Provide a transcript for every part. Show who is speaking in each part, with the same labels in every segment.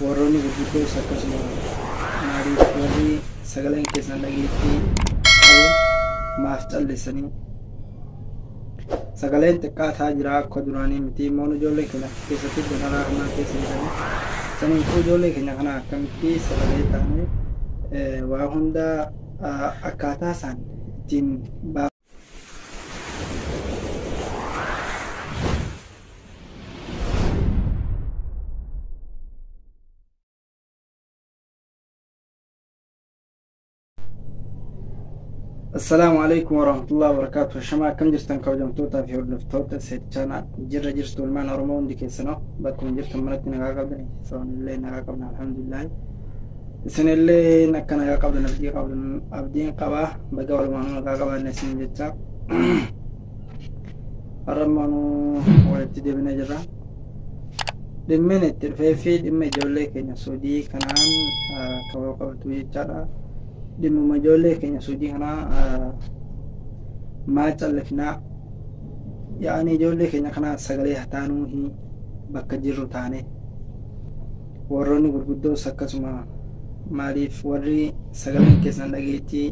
Speaker 1: warroonni gurguddoos akkasuma maaliif warri sagaleen keessan dhageettii qabu maaf callisanii sagaleen xiqqaataa jira akka duraanii miti immoo ijoollee keenya keessatti dararaa kanaa keessa jiranii saniifuu ijoollee keenya kana akkamitti sagalee taane waa hunda akkaataa isaan ittiin السلام عليكم ورحمة الله وبركاته. شما كم جرتن كوجمتوتا في هردفتوتا سيتشانا جرة جرتو المان أرمون دي كيسنو بكم جرتن مرتين قابلني سوان اللي قابلنا الحمد لله السنة اللي نكنا قابلنا أبدين قبا بقول ما قابلنا سنة جتا أرمانو ولتدي بنجرة دمين التلفي دم جولي كنا سودي كنان كوكبتو جتا دمو مجولة كنا سودي هنا ما تلفنا يعني جولة كنا خنا سجلي هتانو هي بكجرو تاني وروني غرقدو سكسما ماليف وري سجلي كيسان لقيتي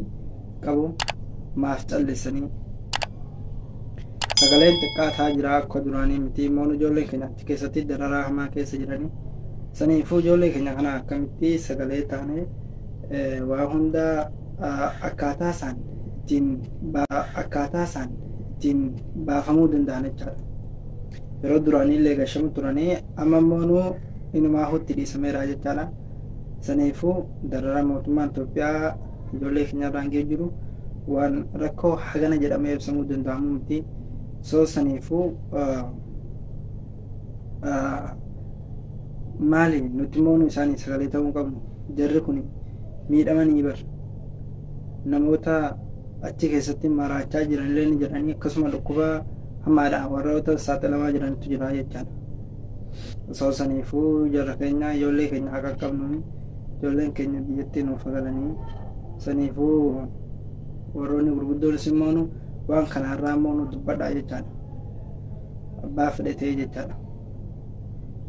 Speaker 1: كابو ما فتلسني سجلي تكات هاجرا كدراني متي مونو جولة كنا تكساتي درارا ما كيس جراني سني فو جولة كنا خنا كمتي سجلي تاني waa hunda akkaataa isaan ittiin baafamuu danda'an jechaadha. Yeroo duraanii illee gashamu turanii amma immoo inumaa hutti dhiisameera jechaadha. Saniifuu darara mootummaan Itoophiyaa ijoollee keenyarraan ga'ee jiru waan rakkoo hagana jedhamee ibsamuu danda'amu miti. Soo saniifuu maali nuti immoo isaanii sagalee ta'uu qabnu jarri kuni miidhamanii bar namoota achi keessatti maraachaa jiran illee ni jedhanii akkasuma dhukkuba hamaadha warroota saaxilamaa jirantu jira jechaadha. Osoo saniifuu jarra keenya ijoollee keenya akka qabnuun ijoolleen keenya biyyatti nuuf galanii saniifuu warroonni gurguddoonis immoo waan kanarraa immoo nu dubbadhaa jechaadha. Abbaa fudhatee jechaadha.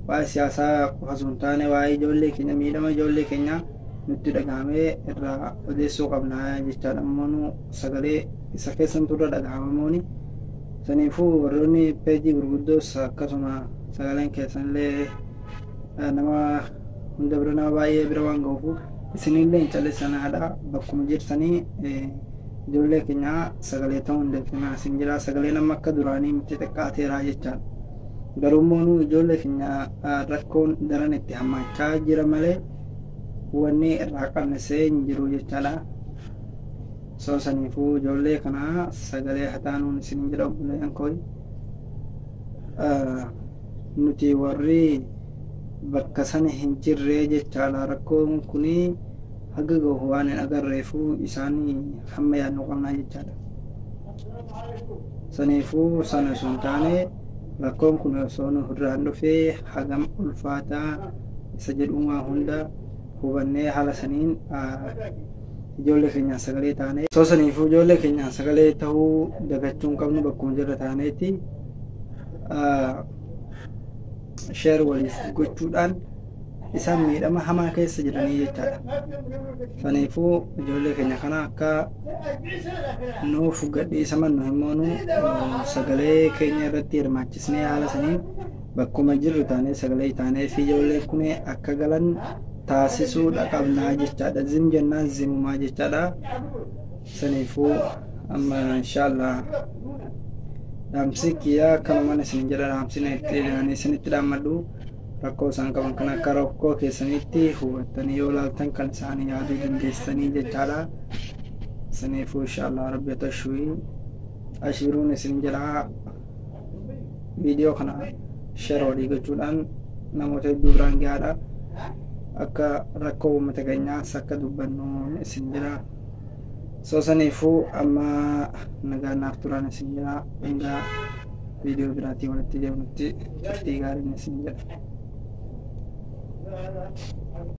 Speaker 1: Waa'ee siyaasaa qofa osoo hin taane waa'ee ijoollee keenya miidhama ijoollee keenyaa nutti dhagahamee irraa odeessuu qabnaa jechaadha. Immoo sagalee isa keessantu irra dhagahamamooni saniifuu warroonni peejii gurguddoos akkasuma sagaleen keessanillee nama hunda bira nama baay'ee bira waan ga'uuf isinillee hin callisanaadha. Bakkuma jirtanii ijoollee keenyaa sagalee ta'uu hin dandeenya isin jira sagaleen amma akka duraanii miti xiqqaateera jechaadha. Garuu immoo ijoollee keenya rakkoon daran itti hammaachaa jira malee wanni irraa qal'isee hin jiru jechaadha. Soo saniifuu ijoollee kana sagalee hataanuun isin jedha obboleeyyan koo nuti warri bakka sana hin jirree jechaadha. Rakkoon kuni haga gahu waan hin agarreefuu isaanii hamma yaadnu qabnaa jechaadha. Saniifuu sana sun taane rakkoon kun osoo nu irraan dhufee hagam ulfaataa isa jedhumaa hunda hubannee haala saniin ijoollee keenyaan sagalee taane soo saniifuu ijoollee keenyaan sagalee ta'uu dagachuu hin qabnu bakkuma jirra taaneeti sheer waliif gochuudhaan isaan miidhama hamaa keessa jiranii jechaadha. Saniifuu ijoollee keenya kana akka nuuf gadhiisaman nu himmoonu sagalee keenya irratti hirmaachisnee haala saniin bakkuma jirru taanee sagalee taanee fi ijoolleen kun akka galan taasisuudha qabnaa jechaadha. Zim jennaan zimumaa jechaadha. Saniifuu amma inshaallah dhaamsi kiyyaa kanumaan isin jedha dhaamsi isinitti dhaammadhu rakkoo isaan qaban kan akka rakkoo keessanitti hubattanii yoo laaltan kan isaanii yaaduu dandeessanii jechaadha. Saniifuu inshaallah rabbi tashwii ashiruun isin jedha viidiyoo kana sheer walii gochuudhaan namoota hedduu biraan gahaadha. Akka rakkoo uummata keenyaas akka dubbannu isin jira. Soo saniifuu amma nagaannaaf turan isin jira. Hanga viidiyoo biraatii walitti deemnutti turtii gaariin isin jedha.